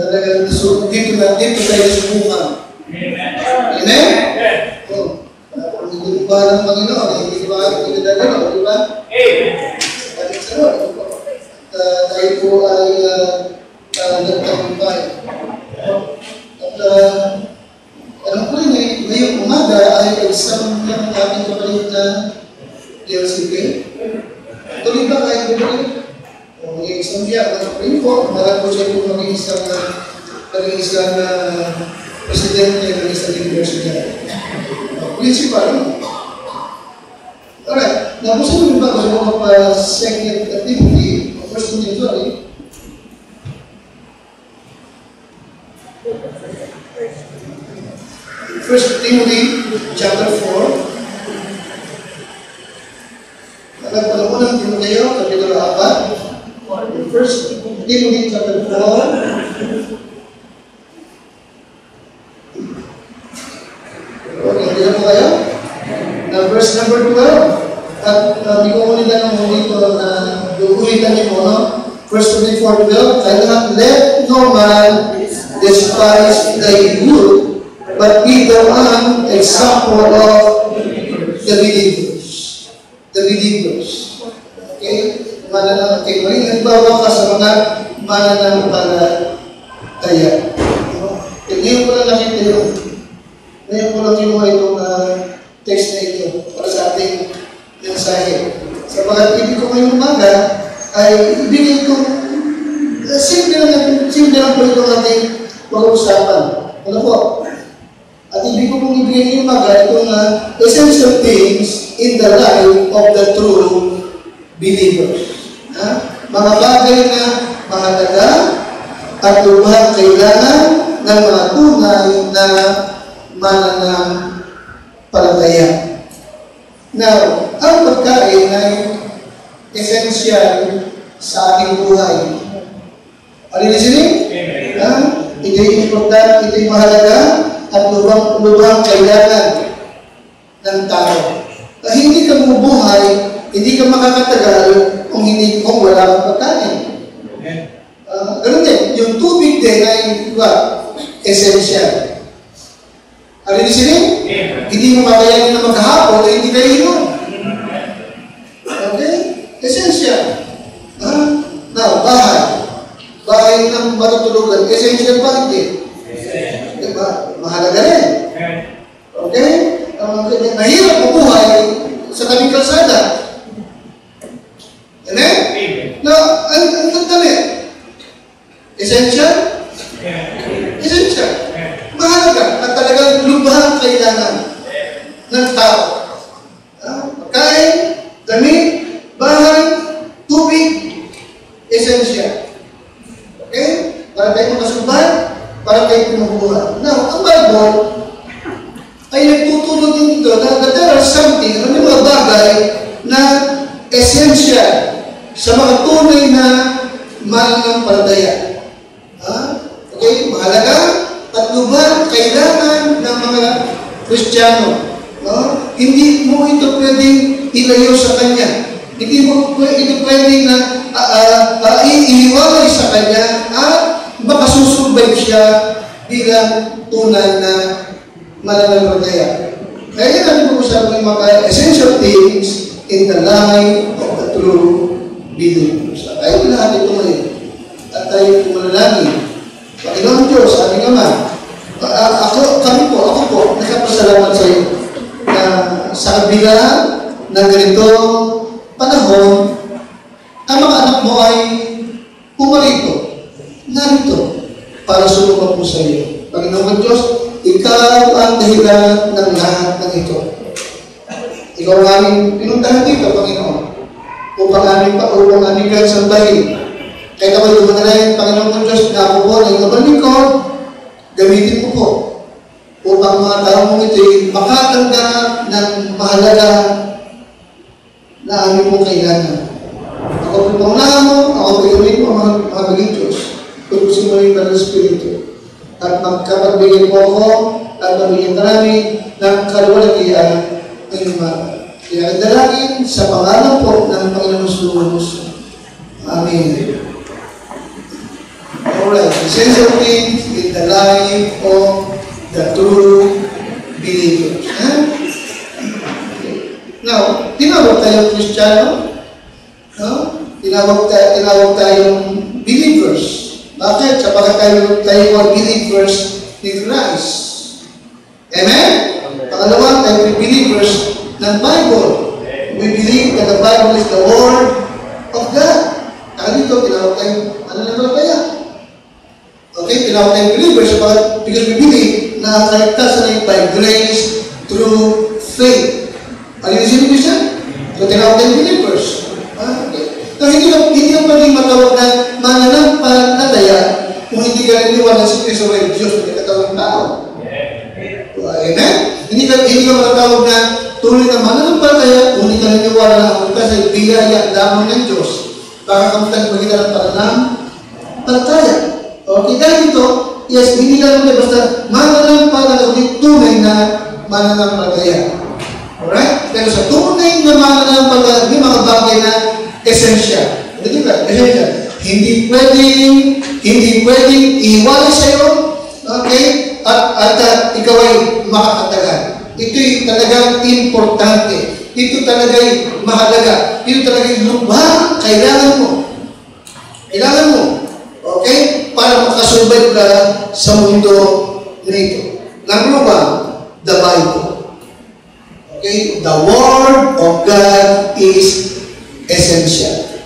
talagang dito tayo subukan. Amen? Hindi ba ng Panginoon? Hindi ba ang pinadala? Di ba? At tayo po ay nagtagumpay. At alam ko rin ngayong umaga ay isang ng ating kapalit na DLCP. Tuloy ba kayo bumalik? O maging isang biyak na kapatid po, marami po siya po maging isang presidente ng isang university. Principal, no? Alright, gusto mo ba gusto mo pa-second activity, first inventory? First Timothy, chapter 4. Alam ko ng Timoteo, kapitulo 4. First Timothy, chapter 4. Okay, hindi na po kayo? Verse number 12. At hindi ko ulitan ng dito na ulitan niyo po, no? First Timothy 4:12. I do not let no man despise thy youth, but be the one example of the believers. The believers. Okay? Okay, magiging ka sa mga mananampalataya. Ngayon ko lang nakita yun. Ngayon ko lang kinuha itong text na ito para sa ating mensahe. Sabagat ibig ko ngayong umaga ay ibigay ko simple lang po itong ating pag-uusapan. Ano po? At ibig ko pong ibigay ngayong umaga itong essential things in the life of the true believers. Mga bagay na mahalaga at lubhang kailangan ng mga tunay na mananampalataya. Now, ang pagkain ay essential sa ating buhay. Are you listening? Ito'y important, ito'y mahalaga at lubhang kailangan ng tao. Hindi ka mabubuhay, hindi ka makakatagal kung wala kang pagkain. Ganun din, yung tubig din ay essential. Are you listening? Hindi mo makayanin na maghapon ay hindi kayo inom. Okay? Essential. Now, bahay ng matutulugan, essential ba? Hindi. Diba? Mahalaga rin. Okay? Mahirap mabuhay sa tabing kalsada. Amen? Now, ang damit, essential? Essential. Mahalaga at talagang lubhang kailangan ng tao. Pagkain, damit, bahay, tubig, essential. Okay? Para tayo makasubay, para tayo mabubuhay. Now, ang Bible ay nagtutulog din dito na there are something, yung mga bagay na essential sa mga tunay na mananampalataya. Okay? Mahalaga at lubhang kailangan ng mga Kristiyano. Hindi mo ito pwedeng ilayo sa Kanya. Hindi mo ito pwedeng iiwalay sa Kanya at makasusurvive siya bilang tunay na mananampalataya. Kaya yan ang pag-usapan ng mga essential things in the life of the true believers. At tayo lahat ito ngayon. At tayo pumalalangin. Panginoon Diyos, aming Ama, ako po, nagpapasalamat sa iyo na sa kabila ng ganitong panahon, ang mga anak mo ay pumarito, narito, para sumubok mo sa iyo. Panginoon Diyos, ikaw ang dahilan ng lahat ng ito. Ikaw ang aming pinuntahan dito, Panginoon, upang aming kahit sambahin. Kaya ako'y lumanalayan, Panginoon Diyos, na ako po ng ibang lingkod, gamitin mo po upang mga tao mong ito'y makatanggap ng mahalaga na aming pong kailangan. Ako po pangunahan mo, ako po iulit mo mga maging Diyos. Tutusin mo rin ng Espiritu. At magkapagbigay po ako at mabigyan namin ng kaluwalhatian ng imaga. Kaya dalangin sa pangalan po ng Panginoon Jesus. Amen. Alright. essential things in the life of the true believers. Now, tinawag tayong Kristiyano. No? Tinawag tayong believers. Bakit? Sapagkat tayo believers ni Christ. Amen? Pangalawa, tayo believers ng Bible. We believe that the Bible is the Word of God. Kaya dito, tinawag tayo, ano na ba kaya? Okay, tinawag tayong believers because we believe na kaligtasan ay by grace through faith. Ano yung sinabi siya? So, tinawag tayong believers. Okay. So, hindi na pwedeng matawag na mananampalataya kung hindi ka naniwala sa Kristo ay Diyos na katawang tao. Amen? Hindi ka matatawag na tuloy na mananampalataya kung hindi ka naniwala na ang kasi biyaya lamang ng Diyos. Baka kamutan magkita ng pananampalataya. Okay, dahil ito, yes, hindi ka naman basta mananampalataya kundi tunay na mananampalataya. Alright? Pero sa tunay na mananampalataya, may mga bagay na essential. Hindi ba? Essential. Hindi pwedeng iiwalay sa iyo, okay? At ikaw ay makakatagal. Ito'y talagang importante. Ito talaga'y mahalaga. Ito talaga'y lubhang kailangan mo. Kailangan mo. Okay? Para makasurvive ka sa mundo na ito. Number one, the Bible. Okay? The Word of God is essential.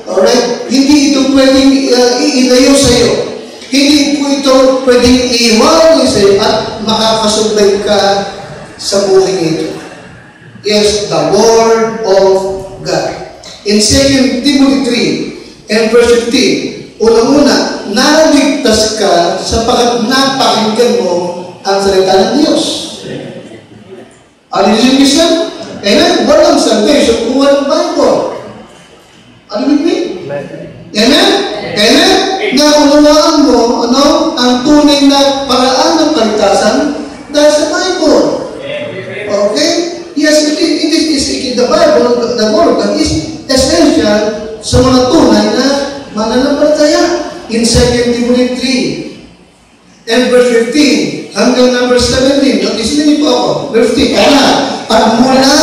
Alright? Hindi ito pwedeng iilayo sa iyo. Hindi po ito pwedeng iiwalay sa iyo at makakasurvive ka sa buhay nito. Yes, the Word of God. In 2 Timothy 3 and verse 15, unang-una, naligtas ka sapagkat napakinggan mo ang salita ng Diyos. Ano yung mission? Amen? Walang salvation kung walang Bible. Ano yung Amen? Amen? Naunawaan mo, ang tunay na paraan ng kaligtasan dahil sa Bible. Okay? Yes, it is the Bible, the Word of God is essential sa mga tunay na mananampalataya. In 2 Timothy 3 and verse 15 hanggang number 17, notice niyo po ako, verse 15, at mula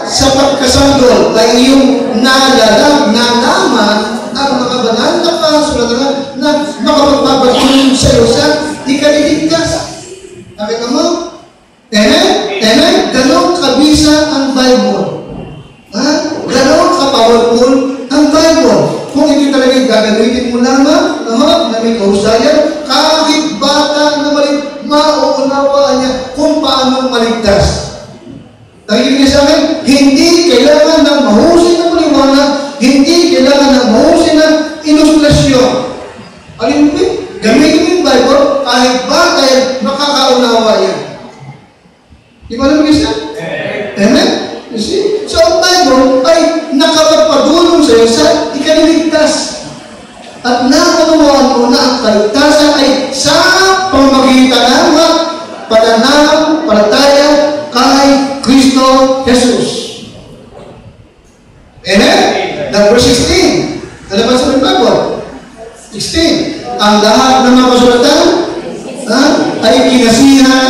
sa pagkasanggol ay iyong nalaman ang mga banal na kasulatan na makapagpapagulong sa iyo sa ikaliligtas. Nakita mo? Amen? Amen? Ganon kabisa ang Bible. Ganon ka-powerful ang Bible. Kung ito talagang gagamitin mo lamang, na may kahusayan, kahit bata na mauunawaan niya kung paano maligtas. Nakikinig niya sa akin, hindi kailangan ng mahusay na paliwanag, hindi kailangan ng mahusay na ilustrasyon. Alin mo gamitin mo yung Bible, kahit bata yan, makakaunawa yan. Di ba naman isa? Amen? You see? So, ang Bible ay nakapagpadulong sa iyo sa ikaliligtas. At naunawaan mo na ang kaligtasan ay sa pamamagitan ng pananampalataya kay Kristo Jesus. Amen? Number 16. Ano ba sa Bible? 16. Ang lahat ng mga kasulatan ay kinasihan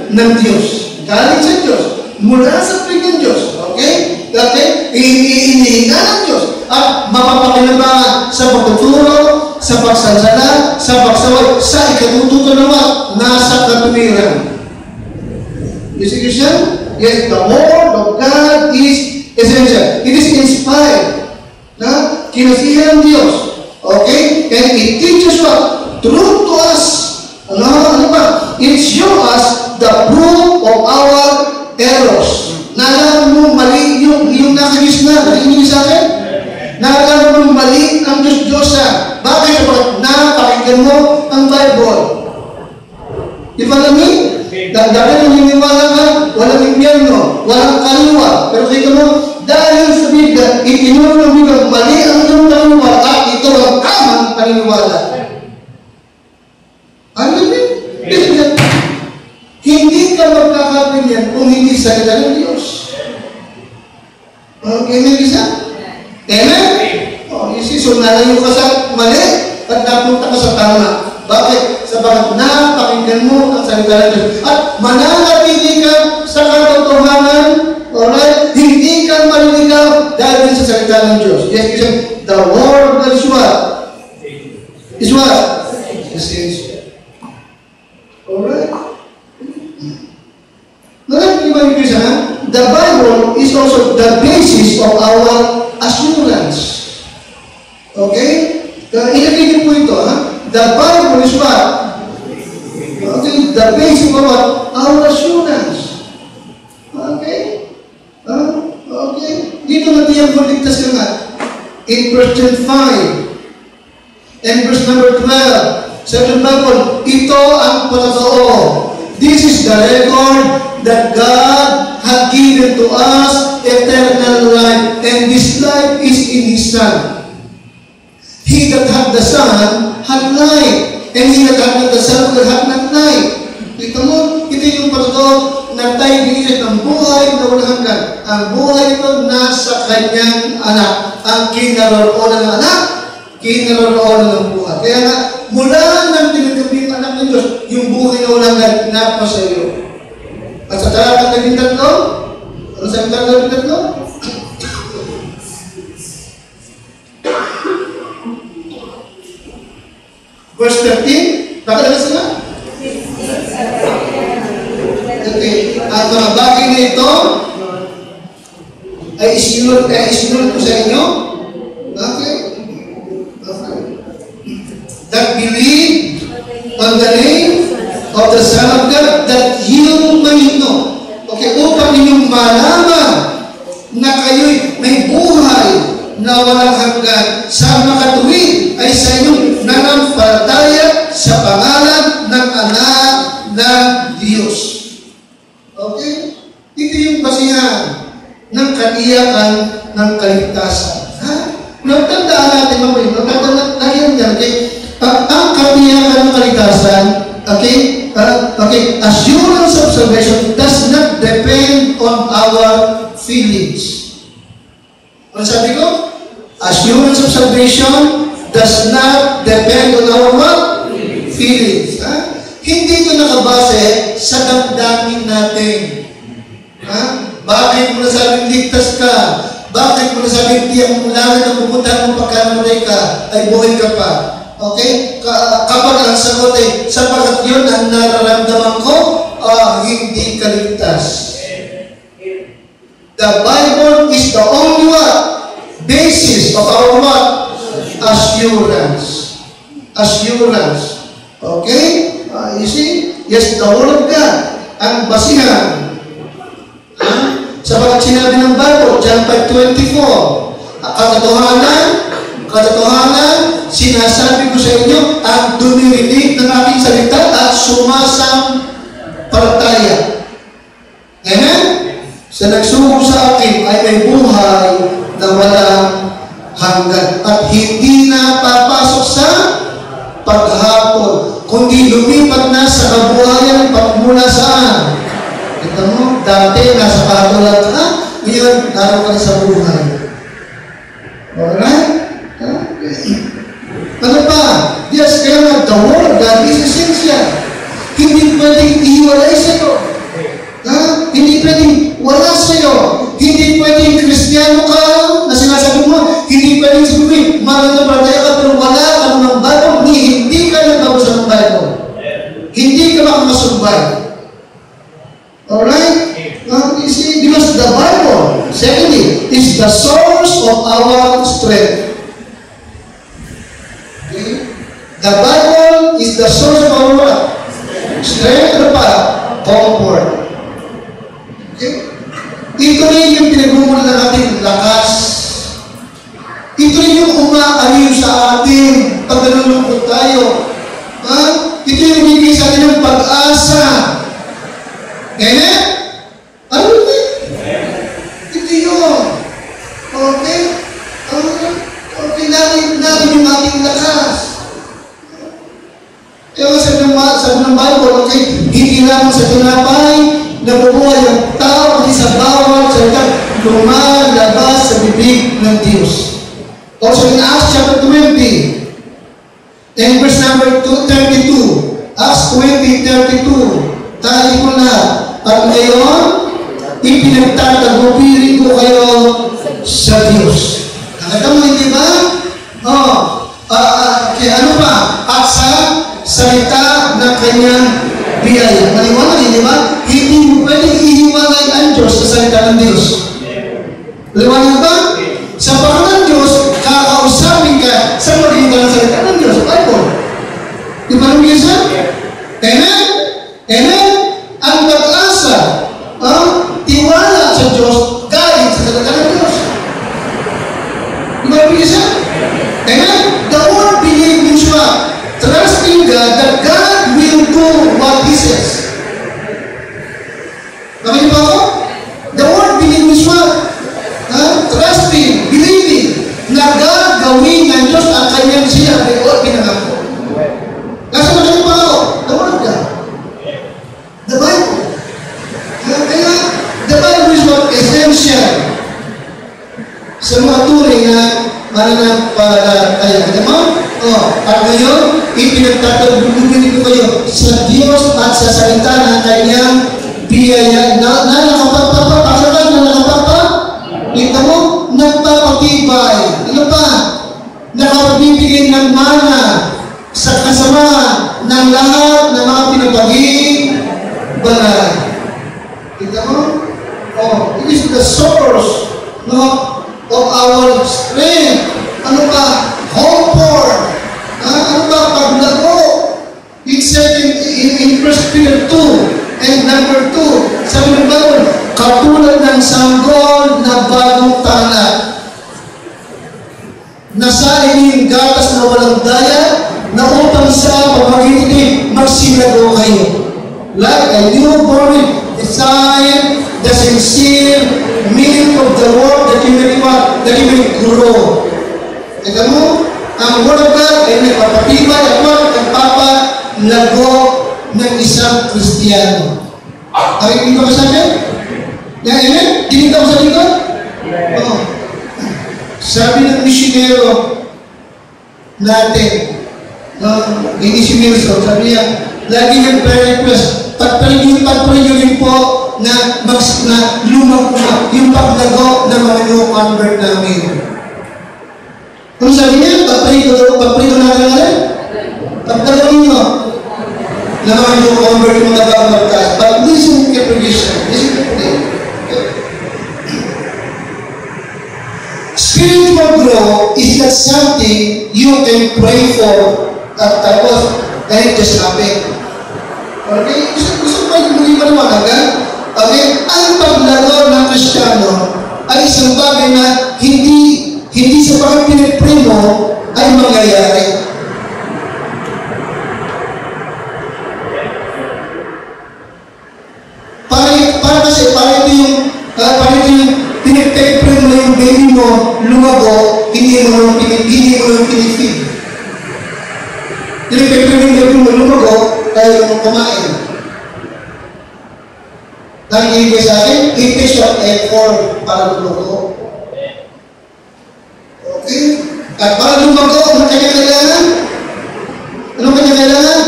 ng Diyos. Galing sa Diyos. Mula sa piling ng Diyos. Okay? Dati, inihinga ng Diyos. At mapapakinabangan sa pagtuturo, sa pagsansala, sa pagsaway, sa ikatututo naman, nasa katuwiran. You see, Christian? Yes, the Word of God is essential. It is inspired. Kinasihan ng Diyos. Okay? And it teaches what? Truth to us. Ano ba? It shows us the proof of our errors. Nalaman mo mali yung nakagis na. Nakikinig sa akin? Nalaman mo mali ang Diyos-Diyosa. Bakit? Napakinggan mo ang Bible. Di ba namin? Dahil naniniwala ka, walang impyerno, walang kaliwa. Pero kita mo, dahil sa Biblia, itinuro ng Biblia, mali ang iyong paniniwala at ito ang tamang paniniwala. Ano yun? Hindi ka magkakapinyan kung hindi salita ng Diyos. Okay, may isa? Amen? You see, so nalayo ka sa mali, at napunta ka sa tama. Bakit? Sabagat napakinggan mo ang salita ng Diyos. At mananatili ka sa katotohanan, alright? Hindi ka maliligaw dahil sa salita ng Diyos. Yes, kasi the word of God is what? Is what? Is essential. Alright? The Bible is also the basis of our assurance. Okay? Ilagay po ito, ha? The Bible is what? Okay, the basis of what? Our assurance. Okay? Okay? Dito natin yung maligtas ka nga. In verse 5 and verse number 12, sa Bible, ito ang patotoo. This is the record that God had given to us eternal life, and this life is in His Son. He that had the Son had life, and he that had not the Son had not life. Ito mo, ito yung patotoo na tayo binigyan ng buhay na walang hanggan. Ang buhay ito nasa kanyang anak. Ang kinaroroonan ng anak, kinaroroonan ng buhay. Kaya nga, mula nang tinagabing anak ng Diyos, yung buhay na walang hanggan, napasa iyo. At sa talatang 13, ano sa talatang 13? Verse 13, bakit na sila? Okay, ang mga bagay na ito ay isinulot ko sa inyo. Okay? Okay. That believe on the name of the Son of God, that you may know. Okay, upang ninyong malaman na kayo'y may buhay na walang hanggan sa makatuwid ay sa inyong nanampalataya sa pangalan ng Anak ng Diyos. Okay? Ito yung basihan ng katiyakan ng kaligtasan. Ha? Nagtandaan natin mamaya. Nagtandaan natin yan. Okay? Ang katiyakan ng kaligtasan, okay? Okay, assurance of salvation does not depend on our feelings. Ano sabi ko? Assurance of salvation does not depend on our what? Feelings. Ha? Hindi ito nakabase sa damdamin natin. Ha? Bakit mo nasabing ligtas ka? Bakit mo nasabing tiyak mo langit ang pupuntahan mo pagkanamatay ka ay buhay ka pa? Okay? Kapag ang sagot ay, sapagat yun ang nararamdaman ko, hindi ka ligtas. The Bible is the only what? Basis of our what? Assurance. Assurance. Okay? You see? Yes, the Word of God. Ang basihan. Sapagat sinabi ng Bible, John 5:24, katotohanan, sinasabi ko sa inyo, ang dumirinig ng aking salita at sumasampalataya. Amen? Sa nagsugo sa akin ay may buhay na walang hanggan at hindi na papasok sa paghapon, kundi lumipat na sa kabuhayan pagmula saan? Kita mo, dati nasa katulad ka, ngayon naroon ka sa buhay. Alright? Ano pa? Yes, kaya nga, the Word of God is essential. Hindi pwedeng iwalay sa'yo. Hindi pwedeng wala sa'yo. Hindi pwedeng Kristiyano ka na sinasabi mo. Hindi pwedeng sabihin, mananampalataya ka pero wala ka ng Bible. Hindi ka nagbabasa ng Bible. Hindi ka makakasumbay. Alright? You see, because the Bible, secondly, is the source of our strength. Okay? The Bible is the source of our strength. Ano pa? Comfort. Okay? Ito rin yung pinagmumula ng ating lakas. Ito rin yung umaaliw sa atin pag nalulungkot tayo. Ito yung bigay sa atin ng pag-asa. Amen? Ano yun? Ito yun. Okay? Okay, natin yung ating lakas. Kaya sabi ng Bible, okay, hindi lamang sa tinapay, nabubuhay ang tao, kundi sa bawat salita, lumalabas sa bibig ng Diyos. Also in Acts chapter 20, number 32. Acts 20:32. Tayo ko lahat. At ngayon, ipinagtatagubilin ko kayo sa Diyos. Nakita mo, hindi ba? Kaya ano pa? At sa salita ng kanyang biyaya. Maliwanag, hindi ba? Hindi mo pwedeng ihiwalay ang Diyos sa salita ng Diyos. Maliwanag ba? Sa pangalan ng Diyos, kakausapin ka sa magitan ng salita ng Diyos. Bible. Di ba nung isa? Amen? Amen? Ang pag-asa, tiwala sa Diyos, galing sa salita ng Diyos. Di ba nung isa? Amen? The word believe means what? Trusting God that God will do what He says. Nakinig ba ako? The word believe means what? Trusting, believing na God gawin ng Diyos ang kanyang sinabi o pinangako. Kasi nakinig ba ako? The word of God. The Bible. Kaya, the Bible is what? Essential sa mga turing na mananampalataya. Diba? At ngayon, ipinagtatagubilin ko kayo sa Diyos at sa salita ng kanyang biyaya na nakapagpapapakalakan na kita mo, nagpapatibay. Ano pa? Nakapagbibigay ng mana sa kasama ng lahat ng mga pinapaging banal. Kita mo? It is the source of our strength. Ano pa? Hope for. Ano pa? Paglago. It said in 1 Peter 2 and number 2, sabi ng Bible, katulad ng sanggol na bagong tanat, nasain yung gatas na walang daya, na upang sa pamagitin magsilago kayo. Like a newborn, desire, the sincere milk of the word that you may grow. Ito mo, ang word of God ay nagpapatibay at nagpapalago ng isang Kristiyano. Ay, hindi ba sa akin? Amen? Dinita mo sa likod? Sabi ng misyonero natin, misyonero, sabi niya, lagi niyang prayer request, pagpalingin rin po na lumag yung paglago ng mga new convert namin. Kung sabi niya, pagpalingin natin natin, pagpalingin niyo, na mga new convert yung mga baptized. But listen to prediction. Listen to prediction. Spiritual growth is not something you can pray for at tapos dahil just happen. Okay? Gusto pa yung muli maliwanagan? Okay? Ang paglago ng Kristiyano ay isang bagay na hindi sa pagpinipray mo ay mangyayari. Para ito yung pinipray mo yung baby mo lumago, hindi mo yung pinipig. Pinipray mo yung baby mo lumago, kaya mo kumain. Nangigay sa akin, it takes what effort para lumago. Okay? At para lumago, ano kanya kailangan? Ano kanya kailangan?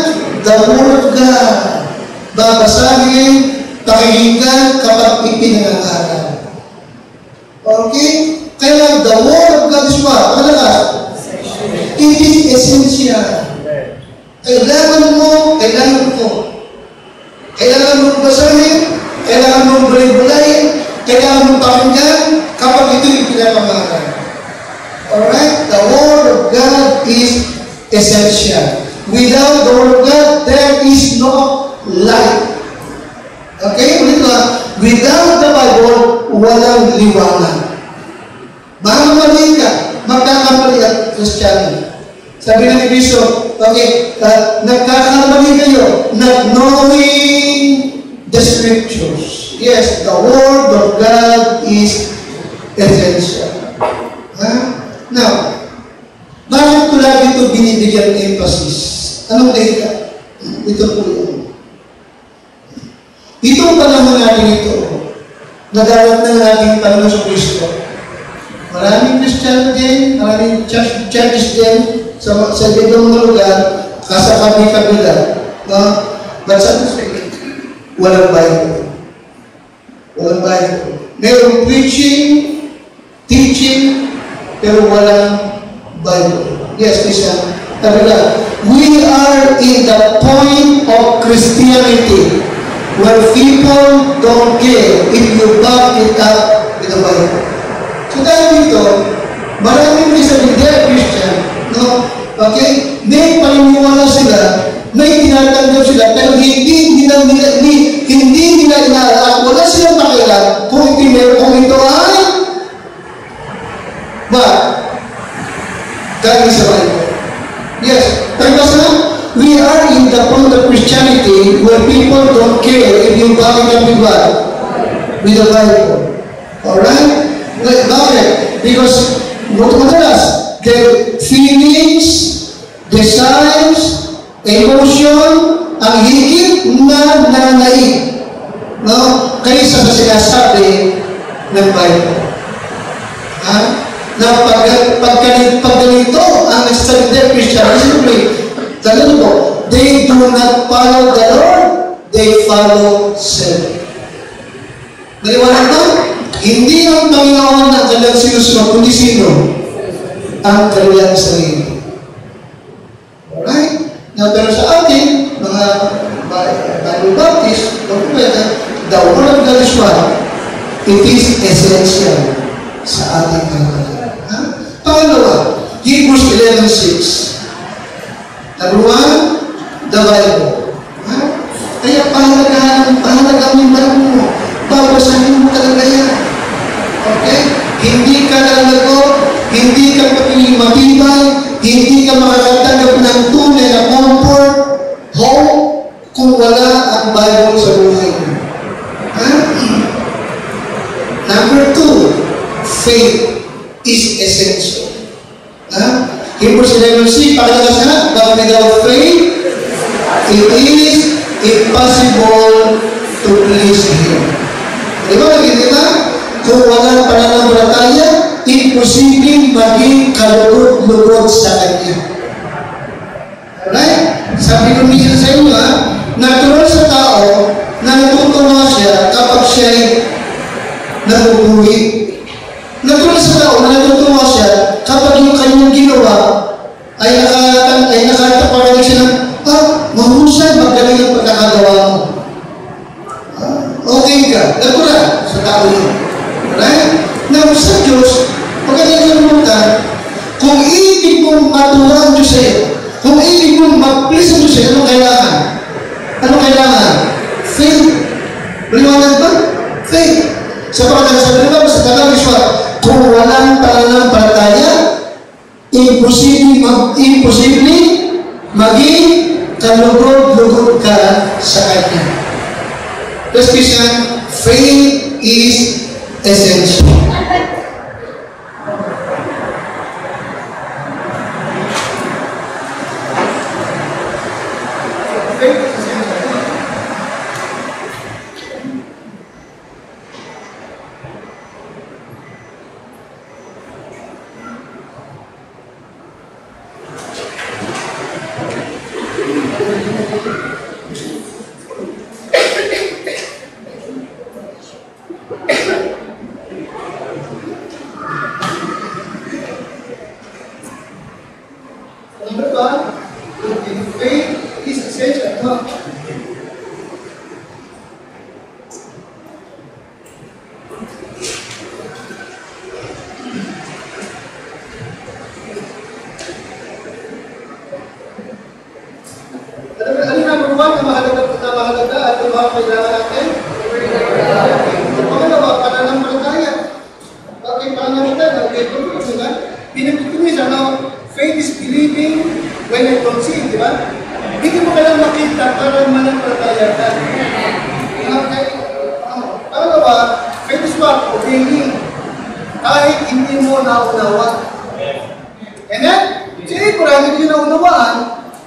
The Word of God. Babasahin, pakinggan kapag ipinangangaral. Okay? Kaya the Word of God is what? Malakas? It is essential. Kailangan mo. Kailangan mo basahin, kailangan mo bulay-bulayin, kailangan mo pakinggan kapag ito yung pinapangaral. Alright? The Word of God is essential. Without the Word of God, there is no life. Okay? Ulit na. Without the Bible, walang liwanag. Mahamali ka, magkakamali at Kristiyano. Sabi ng Kristo, okay, nagkakamali kayo, not knowing the Scriptures. Yes, the Word of God is essential. Now, bakit ko lagi ito binibigyan emphasis? Anong dahilan? Ito po yun. Itong panahon natin ito, nagalat na natin Panginoon sa Kristo. Maraming Kristiyano din, maraming churches din sa ibang mga lugar, Nasa kami-kabila. No? But sa walang Bible. Walang Bible. Mayroong preaching, teaching, pero walang Bible. Yes, Christian. We are in the point of Christianity where people don't care if you back it up with the Bible. So dahil dito, maraming sabihin, they're Christian. No? Okay? May paniniwala sila, may tinatanggap sila, pero hindi nila inaalam, wala silang pakialam kung ito ay galing sa Bible. Yes, we are in the point of Christianity where people don't care if you back it up with what? With the Bible. Alright? Bakit? Because madalas, their feelings, desires, emotion, ang higit na nanaig. No? Kaysa sa sinasabi ng Bible. Ha? Na pag ganito ang nagsasalita Christian, simply, talaga po, they do not follow the Lord, they follow self. Naliwanag ba? Hindi ang Panginoon ang kanilang sinusunod, kundi sino? Ang kanilang sarili. Alright? Now, pero sa atin, mga Bible Baptist, the Word of God is what? It is essential sa ating kanilang. Pangalawa, Hebrews 11:6. Number 1, the Bible. Kaya pahalagaan yung Bible mo. Babasahin mo talaga yan. Okay? Hindi ka lalago, hindi ka matibay, hindi ka makakatanggap ng tunay na comfort, hope, kung wala ang Bible sa buhay mo. Number 2, faith is essential. Hebrews 11:6, pakilala sana, but without faith, it is impossible to please Him. Di ba? Kung walang pananampalataya, imposibleng maging kalugod-lugod sa Kanya. Alright? Sabi ko minsan sa inyo, natural sa tao na natutuwa siya kapag siya'y nabubuhi. Natural sa tao na natutuwa siya kapag yung kanyang ginawa ay nakataparan siya ng, mahusay, magaling ang pagkakagawa mo. Okay ka. Natural sa tao yun. Right? Now, sa Diyos, pagkakagawa mo kung ibig mong matuwa ang Diyos sa'yo, kung ibig mong mag-please ang Diyos sa'yo, anong kailangan? Anong kailangan? Faith. Maliwanag ba? Faith. Sapagkat sa Biblia, sa Tagalog, kung walang pananampalataya, imposible maging kalugod-lugod ka sa Kanya. Because Christian, faith is essential. Faith is essential. Number 1, faith is essential. Ano number 1 na mahalaga at mga kailangan natin? Pangalawa, pananampalataya. Okay, pananampalataya. Okay, pinagtutuloy faith is believing when I don't see it, di ba? Hindi mo kailangan makita para manampalataya ka. Okay? Pangalawa, faith is what? Obeying. Kahit hindi mo naunawa. And then, si Abraham, hindi naunawaan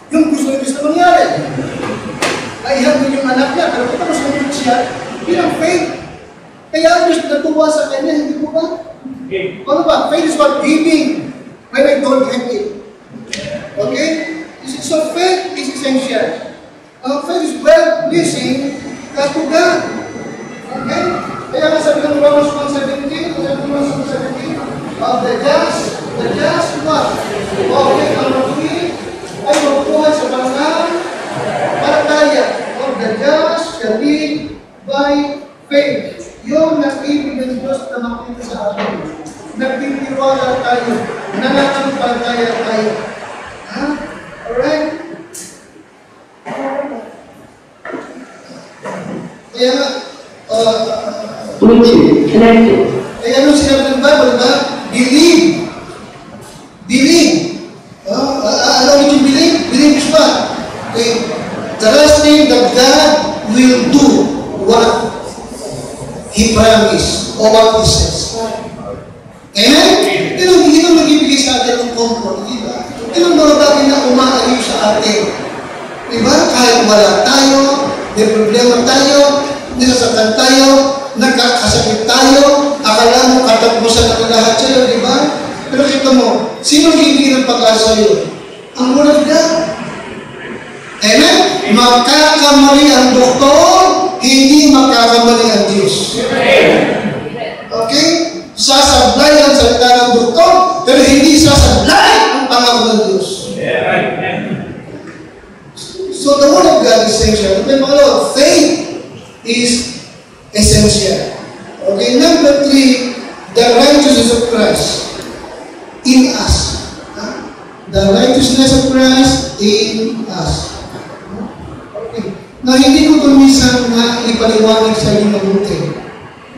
yung gusto mangyari. Naihandog yung anak niya, pero kita mo sumunod siya, bilang faith. Kaya ang Diyos natuwa sa kanya, hindi mo ba? Ano ba? Faith is what? Giving when I don't have it. Okay? So faith That's to God. Okay? Kaya nga sabi ng Romans 1:17, of the just what? Okay, ang matuwid ay magpuhan sa banal palataya. Of the just shall live by faith. Yung nag-ibig ng Diyos na makita sa atin. Nagtitiwala tayo. Nananampalataya tayo. Ha? Alright? Kaya nga, kaya nung sinabi ng Bible, diba? Believe. Believe. Ano ulit yung believe? Believe is what? Okay. Trusting that God will do what He promised or what He says. Amen? Pero hindi naman magbibigay sa atin ng comfort, di ba? Yung mga bagay na umaaliw sa atin. Di ba? Kahit wala tayo, may problema tayo, nisasaktan tayo, nagkakasakit tayo, akala mo katapusan na lahat sa'yo, di ba? Pero kita mo, sino hindi ng pag-asa sa'yo? Ang Word of God. Amen? Makakamali ang doktor, hindi makakamali ang Diyos. Okay? Sasablay ang salita ng doktor, pero hindi sasablay ang pangako ng Diyos. So the Word of God is essential. Okay, mga Lord, faith is essential. Okay, number 3, the righteousness of Christ in us. The righteousness of Christ in us. Okay. Now, hindi ko ito minsan na ipaliwanag sa inyo mabuti.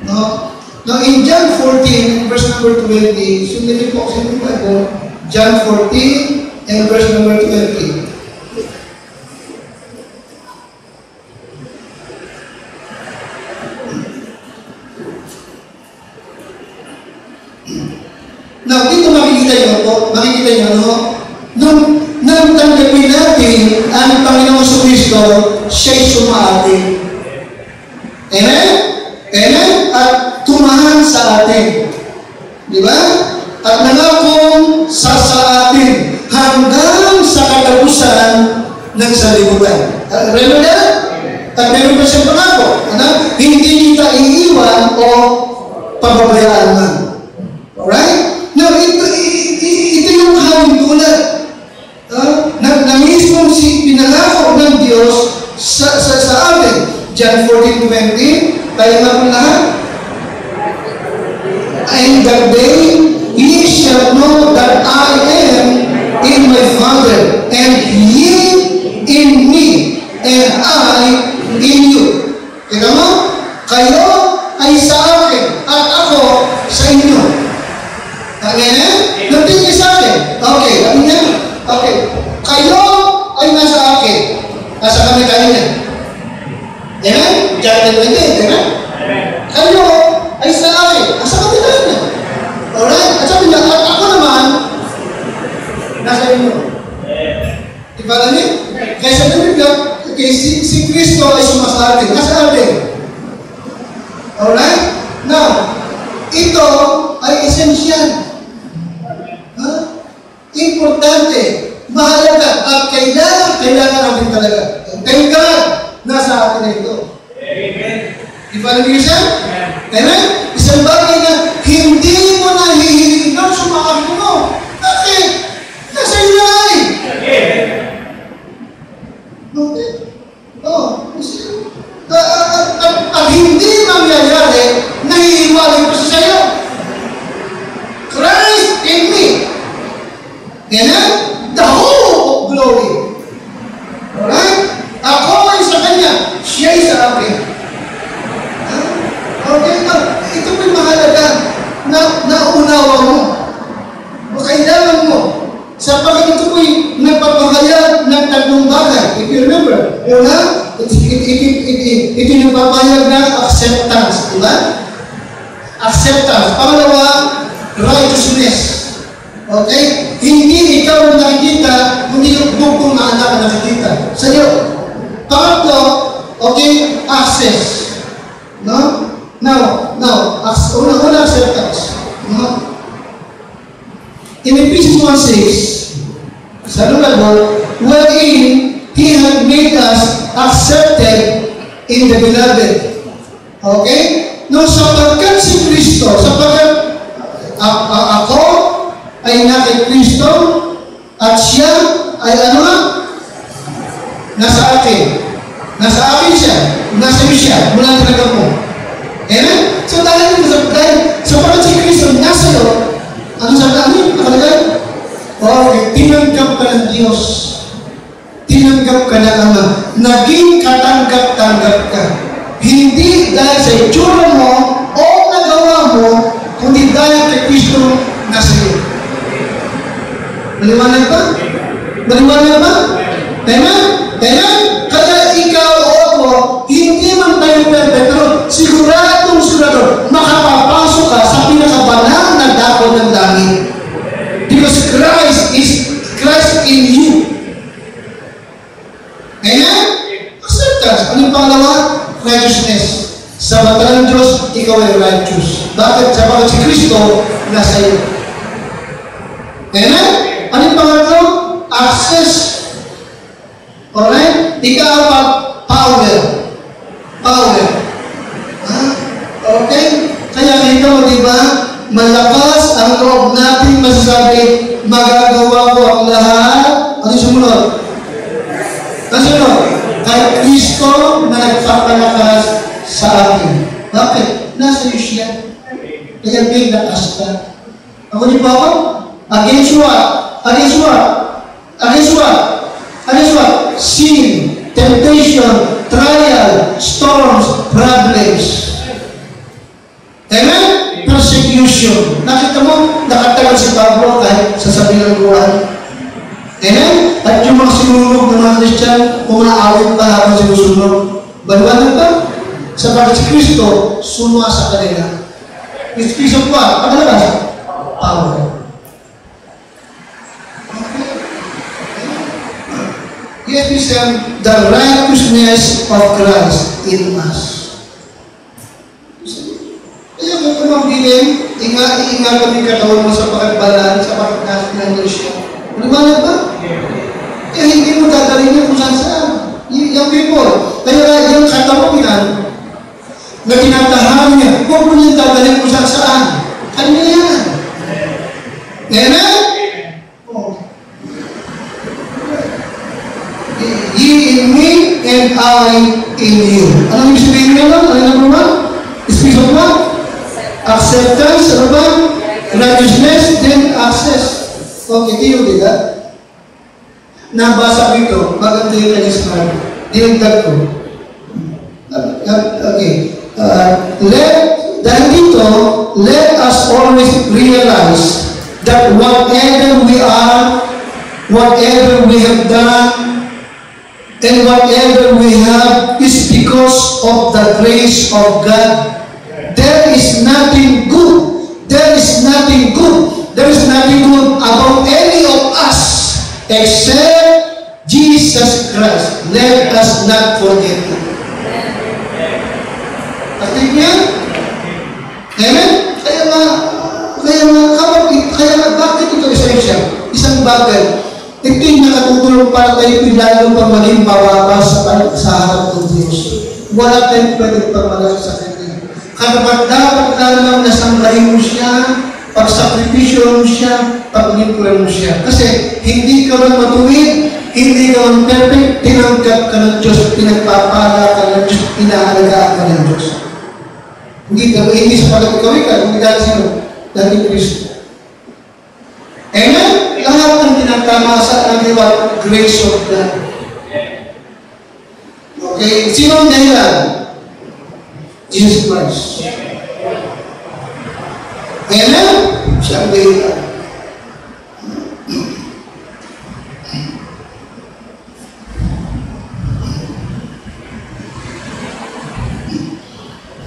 No? Now, in John 14, verse number 20, sundin po sa inyo Bible, John 14 and verse number 20. Now, dito makikita nyo, no? Nung tanggapin natin ang Panginoong Kristo, siya'y sumaatin. Amen? Amen? At tumahan sa atin. Di ba? At nangakong sasaatin hanggang sa katapusan ng sanlibutan. Remember that? At meron pa siyang pangako. Hindi kita iiwan o pababayaan man. Alright? Now, ito yung hawing tulad. Na mismo pinangako ng Diyos sa atin. John 14:20, tayo nga po lahat. And that day, ye shall know that I am in my Father, and ye in me, and I in you. Kaya mo, kayo ay sa akin, at ako sa inyo. Amen? Natin sa akin. Okay, amen? Okay. Kayo ay nasa akin. Nasa kami kayo niya. Amen? Diyan natin din. Amen? Kayo ay sa akin. Nasa kami kayo niya. Alright? At sabi niya, at ako naman, nasa inyo. Diba namin? Kaya sa Biblia, okay, si Kristo ay sumasa atin. Nasa atin. Alright? Now, ito ay essential. Importante, mahalaga, at kailangan natin talaga. Thank God, nasa atin na ito. Amen. Diba namin siya? Amen? Isang bagay na hindi mo na hihiling na sumakabit mo. Bakit? Nasa iyo na ay. Okay? At hindi mangyayari, nahihiwalay pa siya sa'yo. Christ in me. Amen? The hope of glory. Alright? Ako ay sa Kanya, siya ay sa akin. Okay? Ito po'y mahalaga na naunawa mo. O kailangan mo. Sapagkat ito po'y nagpapahayag ng tatlong bagay. If you remember, una, ito yung papahayag ng acceptance. Diba? Acceptance. Pangalawa, righteousness. Okay? Hindi ikaw ang nakikita, hindi yung bukong na anak ang nakikita. Sa iyo. Pangatlo, okay, access. No? Now, una acceptance. No? In Ephesians 1:6, sa Bible, wherein He had made us accepted in the beloved. Okay? No, sapagkat si Kristo, sapagkat ako ay na kay Kristo at siya ay ano nga? Nasa akin. Nasa akin siya. Nasa iyo siya. Mula talaga mo. Amen? So dahil sapagkat si Kristo nasa iyo, ano sa akin? Nakalagay? Okay, tinanggap ka ng Diyos. Tinanggap ka ng Ama. Naging katanggap-tanggap ka. Hindi dahil sa itsura mo o nagawa mo, kundi dahil kay Kristo nasa iyo. Maliwanag ba? Maliwanag ba? Amen? Amen? Kaya ikaw o ako, hindi man tayo perfect, pero siguradong makapapasok ka sa pinakabanal na dako ng langit. Because Christ in you. Amen? Acceptance. Anong pangalawa? Righteousness. Sa mata ng Diyos, ikaw ay righteous. Bakit? Sapagkat si Kristo nasa iyo. Amen? Anong pangatlo? Access. Alright? Ika-apat, power. Power. Okay? Kaya kita mo, di ba? Malakas ang loob natin masasabi, magagawa ko ang lahat. Ano sumunod? Kasunod? Kay Kristo na nagpapalakas sa akin. Bakit? Nasa iyo siya. Kaya may lakas ka. Ako di ba ako? Against what? Against what? Against what? Against what? Sin, temptation, trial, storms, problems. Amen? Persecution. Nakita mo, nakatagal si Pablo kahit sa sabilang buwan. Amen? At yung mga sinunog ng mga Christian, umaawit pa habang sinusunog. Baliwanag ba? Sapagkat si Kristo, sumwa sa kanila. It's peace of what? Pagkalabas? Power. Yes, we stand the righteousness of Christ in us. Kaya kung kumabilin, iingat kami katawan mo sa pagkabalan, sa pagkakas ng Diyos. Maliwanag ba? Kaya hindi mo dadalhin niya kung saan. Yung people. Kaya yung katawapinan na tinatahan niya, huwag mo niya dadalhin kung saan. Kanya yan. Amen? Ye in me and I in you. Ano yung sabihin nyo lang? Ano yung number one? Speech of what? Acceptance, ano ba? Righteousness, then access. Okay, tiyo, di ba? Nabasa ko ito, maganda yung kanyang dinagdag ko. Okay. Dahil dito, let us always realize that whatever we are, whatever we have done, and whatever we have is because of the grace of God. There is nothing good. There is nothing good. There is nothing good about any of us except Jesus Christ. Let us not forget it. Atin niya? Amen? Kaya bakit ito essential? Isang bagay. Ito yung nakatutulong para tayo ilalo pang maging mababas sa harap ng Diyos. Wala tayong pwede pagmalas sa kanya. Kaya dapat lamang nasanglahin mo siya, pagsakripisyo mo siya, paglingkuran mo siya. Kasi hindi ka man matuwid, hindi ka man perfect, tinanggap ka ng Diyos, pinagpapala ka ng Diyos, inaalagaan ka ng Diyos. Hindi sa pagkakawin ka, hindi dahil sino? Dahil Kristo. Amen? Lahat ng tinatama sa kanilang grace of God. Okay, sino ang dahilan? Jesus Christ. Amen? Siya ang dahilan.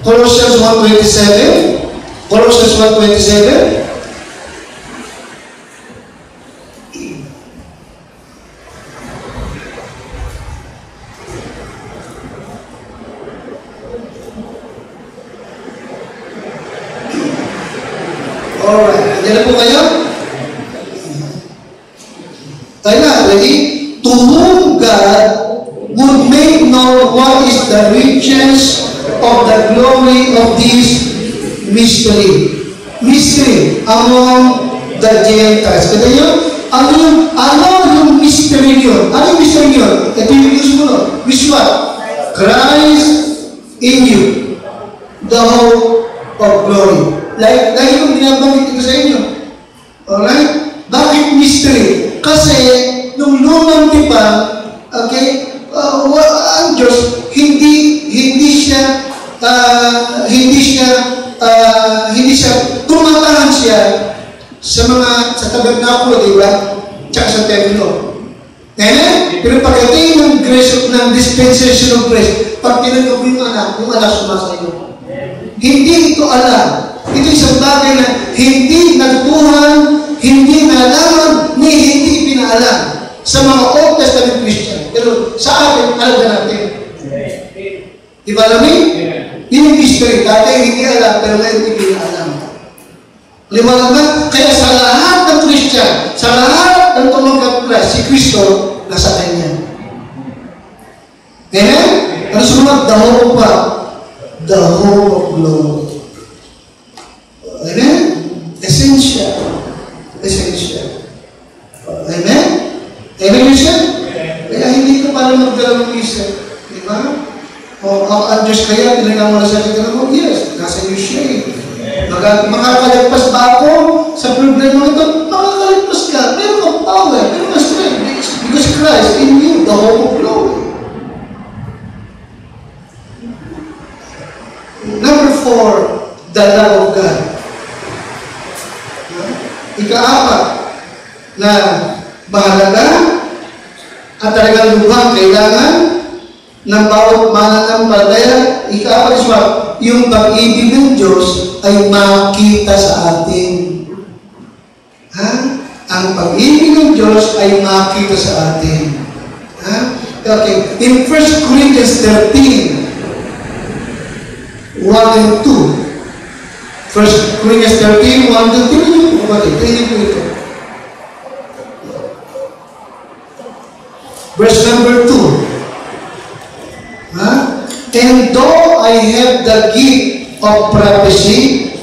Colossians 1:27. Colossians 1:27. Alright, nandiyan na po kayo? Tayo na, ready? To whom God would make known what is the riches of the glory of this mystery. Mystery among the Gentiles. Kaya yun, ano yung mystery yun? Ano yung mystery yun? Ito yung use mo no? Which what? Christ in you, the hope of glory. Like yung binabanggit ko sa inyo. Alright? Bakit mystery? Kasi, nung lumang tipa, okay, ang Diyos, hindi siya tumatahan siya sa tabernakulo, di ba? Tsaka sa templo. Pero pagdating ng grace, ng dispensation of grace, pag tinanong mo yung anak sumasayo. Hindi ito alam. Ito isang bagay na hindi nagtuhan, hindi nalaman, ni hindi pinaalam sa mga Old Testament Christian. Pero sa atin, alam na natin. Diba alamin? Yun yung mystery. Dati hindi alam, pero ngayon hindi pinaalam. Liwanag na? Kaya sa lahat ng Christian, sa lahat ng tumanggap Christ, si Kristo, nasa Kanya. Amen? Ano sumunod? The hope pa. The hope of glory. Amen? Essential. Essential. Amen? Amen, Christian? Kaya hindi ka para magdala ng isip. Di ba? O, ang Diyos kaya, tinanong mo na sa akin mo, yes, nasa iyo siya eh. Makakalagpas ba ako sa problema ito? Makakalagpas ka. Meron kang power, meron kang strength. Because Christ in you, the hope of glory. Number 4, the love of God. Ika-apat, na mahalaga at talagang lubhang kailangan ng bawat mananampalataya. Ika-apat is what? Yung pag-ibig ng Diyos ay makita sa atin. Ha? Ang pag-ibig ng Diyos ay makita sa atin. Ha? Okay. In 1 Corinthians 13, 1 and 2. 1 Corinthians 13, 1 and 2. Tingnan po ito. Verse number 2. Huh? And though I have the gift of prophecy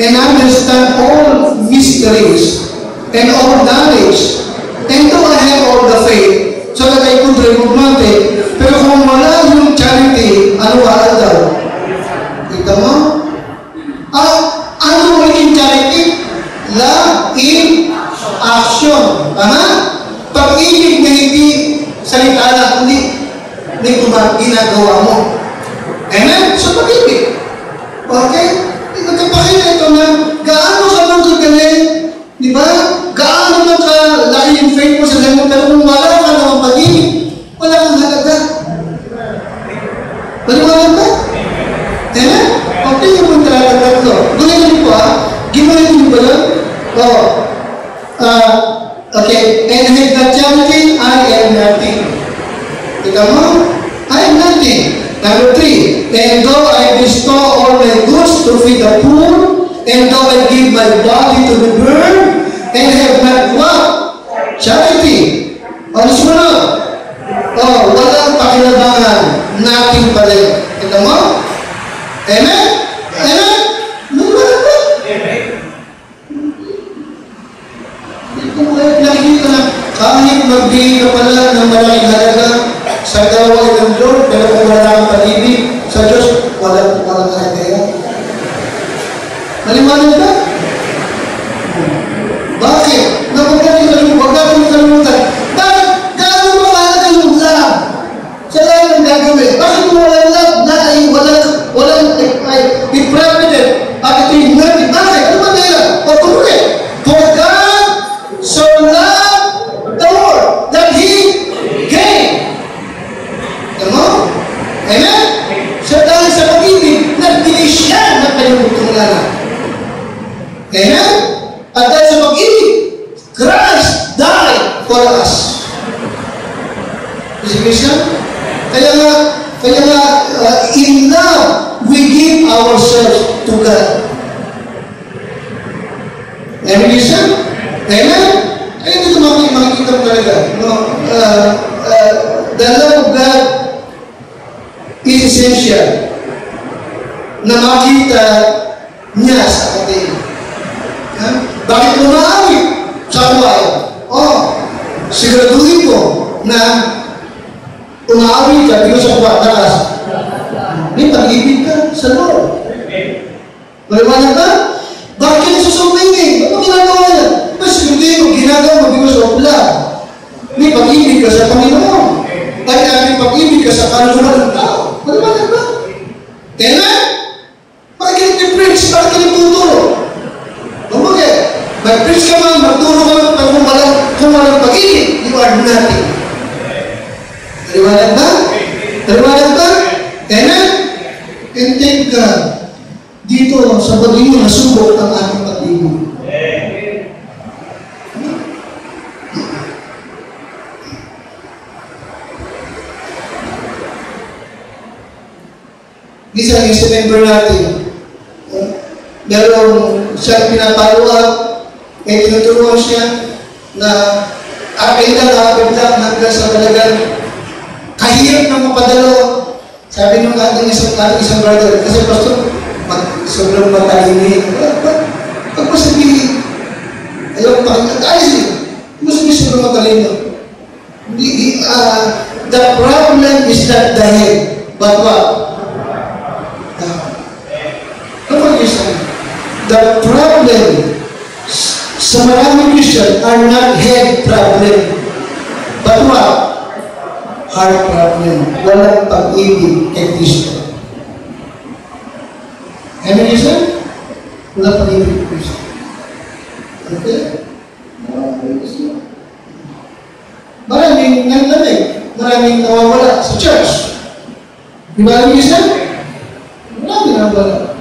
and understand all mysteries and all knowledge, and though I have all the faith, so that I could remove mountain, pero kung wala yung charity, ano wala daw? Kita mo? Ano yung charity? Love in action. Tama? Pag-ibig na hindi salita na, hindi ginagawa mo. Amen? So, pag-ibig. Okay? Nagkapakita ito na gaano ka bang kagaling? Di ba? Gaano bang kalaki yung faith mo sa lahat? Pero kung wala ka naman pag-ibig, wala kang halaga. Paliwanag ba? Amen? Okay, yung punta lang tatlo. Gunayin po Ginayin mo ba lang? Okay. And with the charity, I am nothing. Kita mo? I am nothing. Number 3. And though I bestow all my goods to feed the poor, and though I give my body to be burned, and have not what? Charity. Ano sumunod? Walang pakilabangan. Nothing pa rin. Kita mo? Amen? Amen? Nakikita na kahit magbigay ka pala ng malaking halaga sa gawain ng Lord, pero kung wala kang pag-ibig sa Diyos, walang kaya. Maliwanag ba? Bakit? Huwag natin kalimutan. Bakit? Gaano mo mahalaga yung love? Sa lahat ng gagawin. Bakit mo walang love na ay walang depraved at ito yung natin? Bakit? Ano ba nila? O tumulit. For God so loved the world that He gave. Ano? Amen? So dahil sa pag-ibig, nagbigay siya ng kanyang tunglanan. Amen? At dahil sa pag-ibig, Christ died for us. Is it? Kaya nga, in love, we give ourselves to God. Amen? Amen? Kaya dito makikita mo talaga. The love of God siya na makita niya sa atin. Ha? Bakit umaawit sa kawayan? Siguraduhin ko na umaawit ka dito sa kawayan. May pag-ibig ka sa Lord. Maliwanag ba? Bakit ka nasusumbingin? Ba't mo ginagawa yan? Mas hindi mo ginagawa because of love. May pag-ibig ka sa Panginoon. Kaya may pag-ibig ka sa kaluluwa ng tao. Maliwanag ba? Amen? Bakit ka nag-preach? Bakit ka nagtuturo? Bakit? Mag-preach ka man, magturo ka man, kung walang pag-ibig, you are nothing. Maliwanag ba? Maliwanag ba? Amen? And thank God, dito sa bagay nasubok ang ating pag-ibig. Minsan yung member natin, merong siya pinapalo up, may tinuturuan siya na akin lang hanggang sa talagang kahirap na mapadalo. Sabi nung ating isang brother, kasi pastor, sobrang matahimik. Pag masabihin, ayaw pakinggan, ayos eh. Masabihin sobrang matalino. The problem is not the head, but what? The problem sa maraming Christian are not head problem, but what? Heart problem. Walang pag-ibig kay Kristo. Amen, Christian? Walang pag-ibig kay Kristo. Okay? Maraming nanlamig. Maraming nawawala sa church. Di ba, Christian? Maraming nawawala.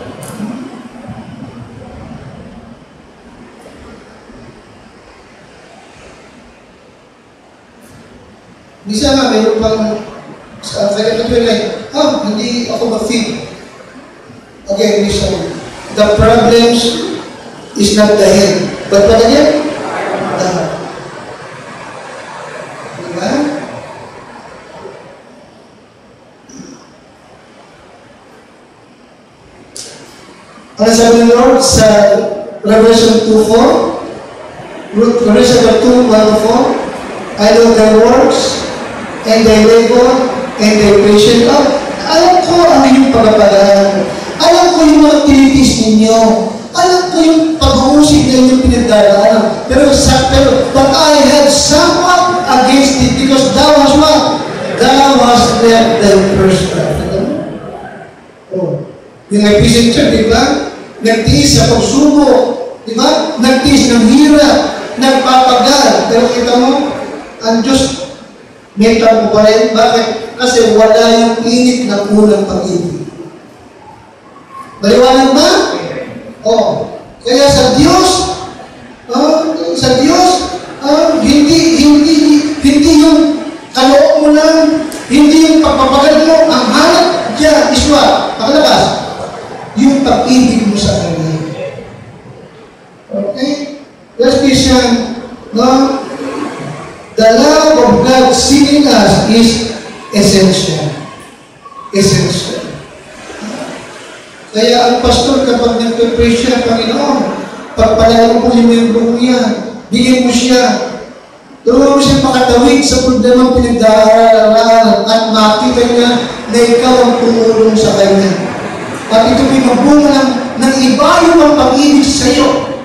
Bisa nga, mayroon pang sa kanya hindi ako ma-feed. Okay, listen. The problems is not the head. But what again? The heart. Diba? Ano sabi ng Lord sa Revelation 2:4? Revelation 2:1-4? I know their works, and their labor, and their patient love. Alam ko ang inyong pagpapalaan. Alam ko yung mga activities ninyo. Alam ko yung pag-uusig na inyong pinagdadaanan. Pero, but I have somewhat against it because thou hast what? Thou hast left them first. Yung Ephesians church, di ba? Nagtiis sa pagsubok. Di ba? Nagtiis ng hirap. Nagpapagal. Pero kita mo, ang Diyos, may tamo pa rin. Bakit? Kasi wala yung init ng unang pag-ibig. Maliwanag ba? Kaya sa Diyos, hindi yung kaloob mo lang, hindi yung pagpapagal mo, ang hanap diyan, iswa, pakalabas, yung pag-ibig mo sa Kanya. Okay? Let's be sure, no? The love of God seeking us is essential. Essential. Kaya ang pastor kapag nag-preach siya, Panginoon, pagpalayan mo po yung membro mo yan. Bigyan mo siya. Tulungan mo siya makatawid sa problemang pinagdaraanan at makita niya na ikaw ang tumulong sa kanya. At ito po'y magbunga ng iba yung ang pag-ibig sa iyo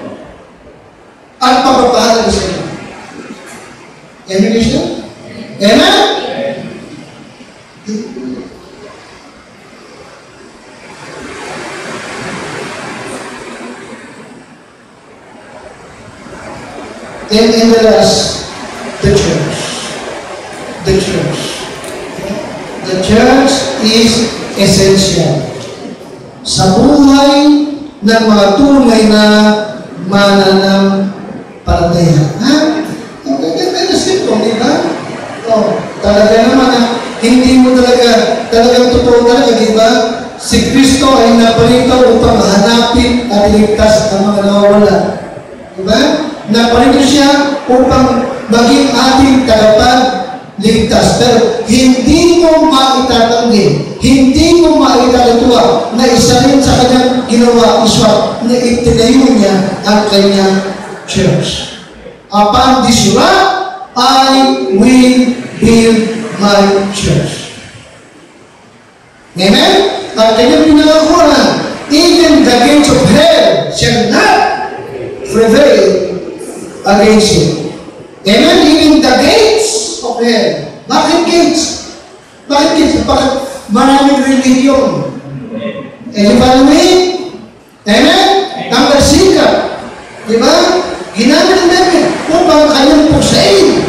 at pagpapahalan sa iyo. Amen, Christian? Amen? Then in the last, the church. The church. The church is essential sa buhay ng mga tunay na mananampalataya. Ha? Di ba? Talaga naman hindi mo talagang totoo talaga, di ba? Si Kristo ay napalito upang hanapin at iligtas ang mga nawawala. Di ba? Napalito siya upang maging ating tagapagligtas. Pero hindi mo maitatanggi, hindi mo na isa rin sa kanyang ginawa is what? Na itinayo niya ang kanyang church. Upon this rock, I will build my church. Amen? At kanyang pinangako na, even the gates of hell shall not prevail against it. Amen? Even the gates of hell. Bakit gates? Bakit gates? Bakit maraming religion? And you follow me? Amen? Ang bersikap. Diba? Ginamit ng David upang kanyang pugsain.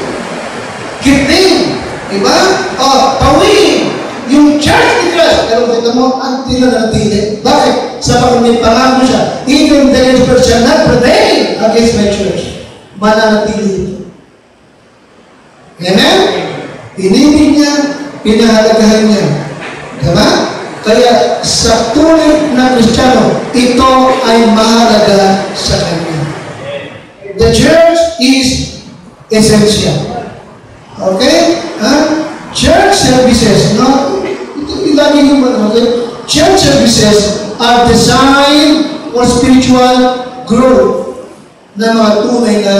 Kitin. Diba? O, pawin. Yung church ni Christ. Pero kita mo, ang tinanatili. Bakit? Sa may pangako siya. Even the church shall not prevail against my church. Mananatili ito. Amen? Pinibig niya, pinahalagahan niya. Diba? Kaya sa tunay na Kristiyano, ito ay mahalaga sa kanya. The church is essential. Okay? Church services, no? Ito lagi yung okay? Church services are designed for spiritual growth na mga tunay na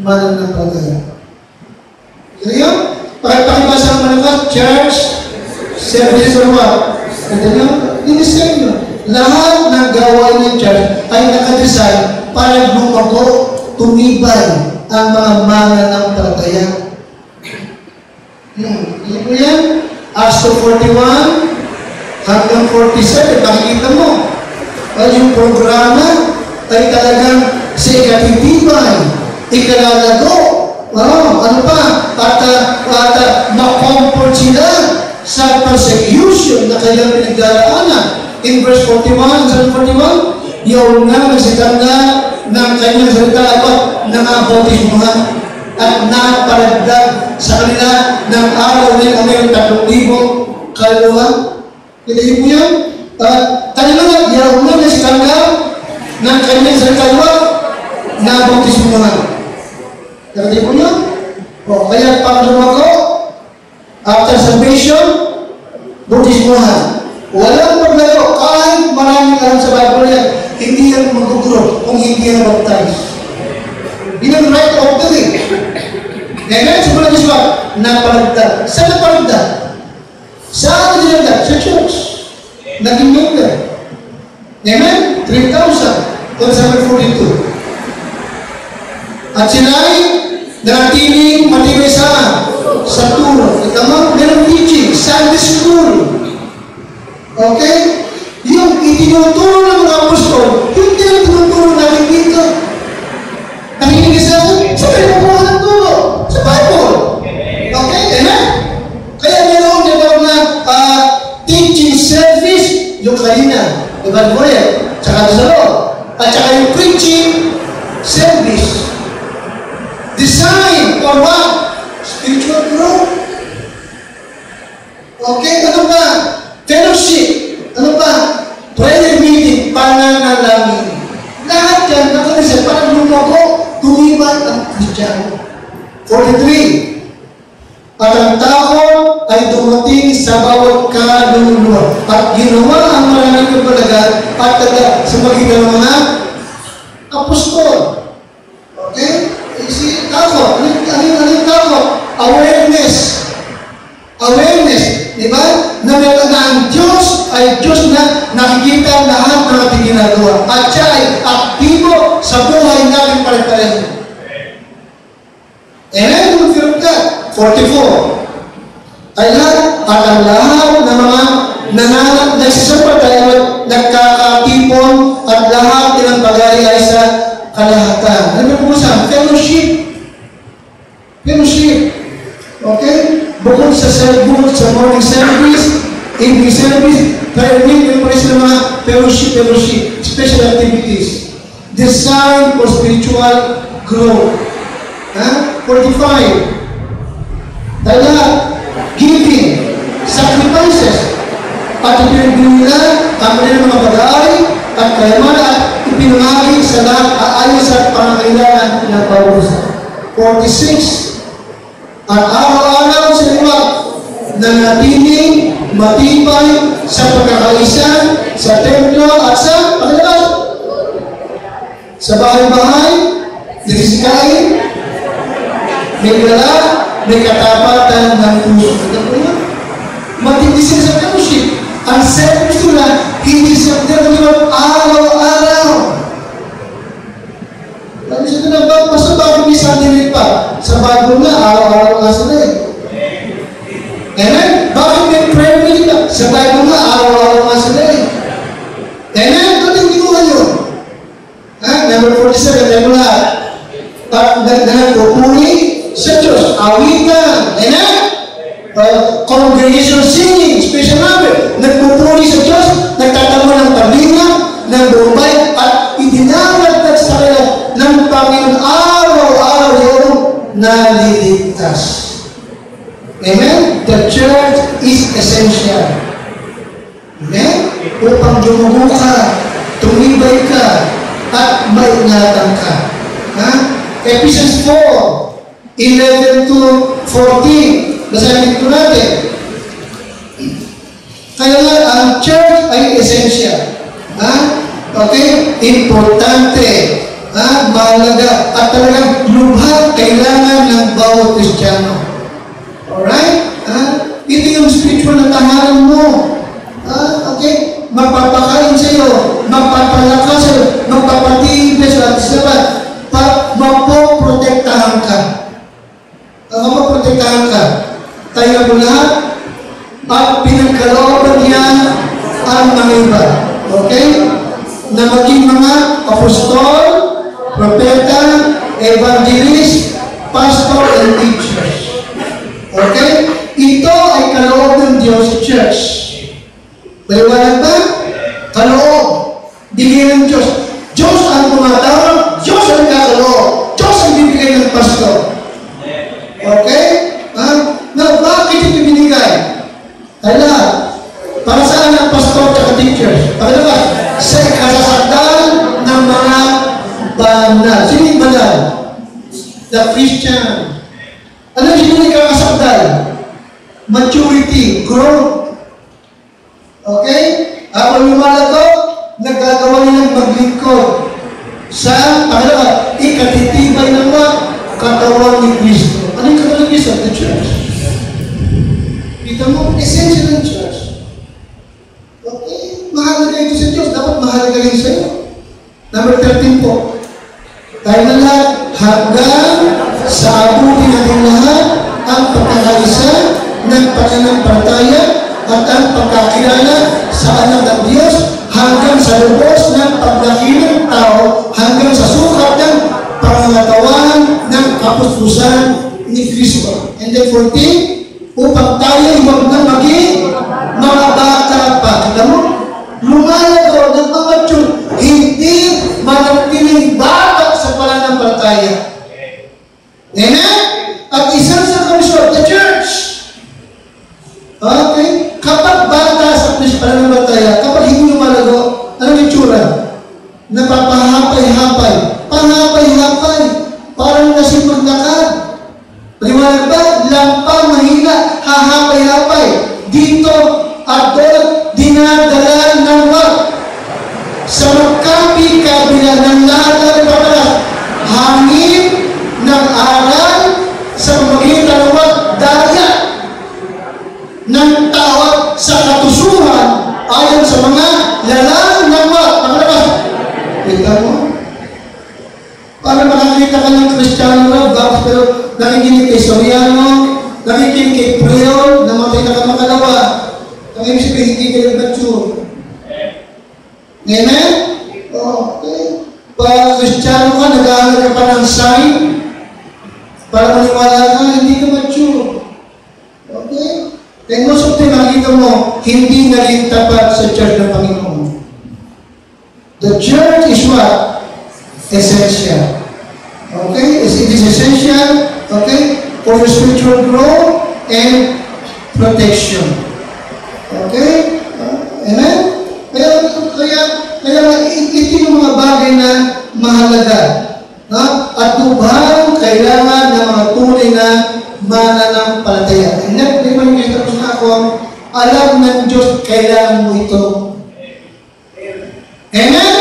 mananampalataya. Kaya, pakibasa ang malakas, church services or what? Ito nyo, in-design nyo. Lahat ng gawain ng church ay nakadesign para lumago, tumibay ang mga mananampalataya. Ano po yan? Acts 41 hanggang 47, pakikita mo. Yung programa ay talagang sa ikatitibay, ikalalago. Ano pa? At ma-comfort sila sa persecution na kailang pinagdaraanan. In verse 41, Psalm 41, yung nga nagsitanda ng kanyang salita at nangabautismuhan at naparagdag sa kanila ng araw nila mayroong 3,000 kaluluwa. Kita niyo po yan? Kanila nga, yung nga nagsitanda ng kanyang salita at nangabautismuhan. Kita niyo po yan? Kaya pang lumago, after salvation, bautismuhan. Walang maglayo, kahit maraming alam sa Bible yan, hindi yan mag-grow kung hindi yan baptize. Yun ang right of the way. Amen? Simula niyo siya, napalagdag. Saan napalagdag? Saan napalagdag? Sa church. Naging member. Amen? 3,000. Kung sa 42. At sila'y nanatiling matibay sa turo. Ito mo, meron teaching, Sunday school. Okay? Yung itinuturo ng mga apostol, yung tinuturo natin dito. Nakikinig sa akin, sa pinagkuha ng turo, sa Bible. Okay? Amen? Kaya meron na teaching service, yung kanina, diba mo yan, tsaka sa loob. At tsaka yung preaching service. Design for what? Spiritual growth. Okay, ano ba? Fellowship. Ano ba? Prayer meeting, pananalangin. Lahat yan, nakalisa, parang lumago, tumibat ang Kristiyano. 43. At ang tao ay dumating sa bawat kaluluwa at ginawa ang maraming kapalagan at sa magitan ng mga apostol. Okay? Si takot. Ano yung takot? Awareness. Awareness. Diba? Na ang Diyos ay Diyos na nakikita lahat ng ating ginagawa. At siya ay aktibo sa buhay natin pare-pareho. Amen? Mag-firm ka. 44. Ay lahat, at ang lahat ng mga nagsisampatayan, nagkakatipon, at lahat ng bagay ay sa kalahatan. Ano po sa fellowship? Fellowship. Okay? Bukod sa morning service, evening service, prayer meeting, preparation ng mga fellowship, special activities. Designed for spiritual growth. 45. Dala, giving, sacrifices, at ipinagpili nila ang kanilang mga bagay at kayaman at ipinangagi sa lahat ayon sa pangangailangan ng pausa. 46. At araw-araw sa iba na natiling matibay sa pagkakaisa, sa templo at sa paglalabas. Sa bahay-bahay, nagsisikain, may wala, may katapatan ng puso. Matindi sila sa fellowship. Ang service nila, hindi sila nagawin araw-araw. Sabi siya na ba, basta bakit may Sunday pa? Sa Bible na, araw-araw nga sila eh. Amen? Bakit may prayer meeting pa? Sa Bible na, araw-araw nga sila eh. Amen? Ito hindi mo ngayon. Number 47, tayo mo lahat. Nagpupuri sa Diyos. Awitan. Amen? Congregation singing, special number. Nagpupuri sa Diyos, nagtatamo ng talinga, ng bumbay, at idinaragdag sa kanya ng Panginoon araw-araw yung naliligtas. Amen? The church is essential. Amen? Upang dumugo ka, tumibay ka, at maingatan ka. Ephesians 4:11 to 14. Basahin ito natin. Kaya nga, ang church ay essential. Okay? Importante. Mahalaga. At talagang lubhang kailangan ng bawat Kristiyano. Alright? Ito yung spiritual na tahanan mo. Okay? Magpapakain sa iyo, magpapalakas sa iyo, magpapatibay sa lahat, para mapoprotektahan ka. Mapoprotektahan ka. Tayo mo lahat, at pinagkalooban niya ang mga iba. Okay? Na maging mga apostol, propeta, evangelist, pastor, and teachers. Okay? Ito ay kaloob ng Diyos sa church. Baliwanag ba? Kaloob. Bigay ng Diyos. Diyos ang tumatawag, Diyos ang kakaloob, Diyos ang bibigay ng pastor. Okay? Now, bakit ito binigay? Ay lahat. Para saan ang pastor at teachers? Para ba? Sa kasasakdal ng mga banal. Sino yung banal? The Christian. Ano yung kasasakdal? Maturity, growth. Okay? Ako lumalago, nagagawa nilang maglingkod sa, pangalawa, ikatitibay ng mga katawan ni Kristo. Ano yung katawan ni Kristo? The church. Kita mo, essential ng church. Okay? Mahalaga ito sa Diyos. Dapat mahalaga rin sa iyo. Number 13 po. Tayo na lahat, hanggang sa abutin natin lahat ang pagkakaisa ng pananampalataya at ang pagkakilala sa anak ng Diyos hanggang sa lubos ng paglaki ng tao hanggang sa sukat ng pangangatawan ng kapustusan ni Kristo. And then 14, upang tayo huwag na maging mga bata pa. Alam mo, lumalago ng mga Diyos, hindi manatiling bata sa pananampalataya. Amen? At isang sa komisyon, the church. Okay? Kapag bata sa pananampalataya, kapag hindi lumalago, ano yung tsura? Napapahapay-hapay. Pahapay-hapay. Parang nasipaglakan. Liwanag ba? Lampang, mahina, hahapay-hapay. Dito at doon, dinadala ng wag. Sa magkabi-kabila ng lahat ng pagkakas, hangin ng aral sa pamagitan ng wag, daya ng tawag sa katusuhan ayon sa mga lalang ng wag. Pagkakas, kita mo? Para makakita ka ng Kristiyano na, pero nakikinig kay Soriano, nakikinig kay Priol, namatay na ka makalawa. Ang ibig sabihin, hindi ka nag-mature. Amen? Okay. Pag Kristiyano ka, nag-aaral ka pa ng sign, para maniwala ka, hindi ka mature. Okay? Kaya most of the makikita mo, hindi naging tapat sa church ng Panginoon. The church is what? Essential. Okay? It is essential, okay, for the spiritual growth and protection. Okay? Amen? Kaya ito yung mga bagay na mahalaga. At lubhang kailangan ng mga tunay na mananampalataya. And then, di ba yung tapos na ako, alam na kailangan mo ito. Amen?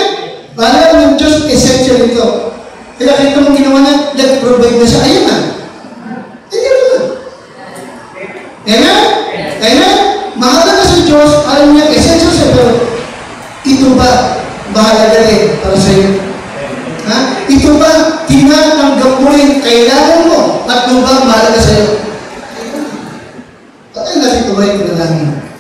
Alam ng Diyos, essential ito. Kaya kita mong ginawa na, nag-provide na siya. Ayun na. Ayun na. Amen? Amen? Mahalaga sa Diyos, alam niya, essential siya, pero ito ba, mahalaga rin para sa iyo? Ha? Ito ba, tinatanggap mo rin, kailangan mo, at ito ba, mahalaga sa iyo? Patay natin ito ba yung panalangin?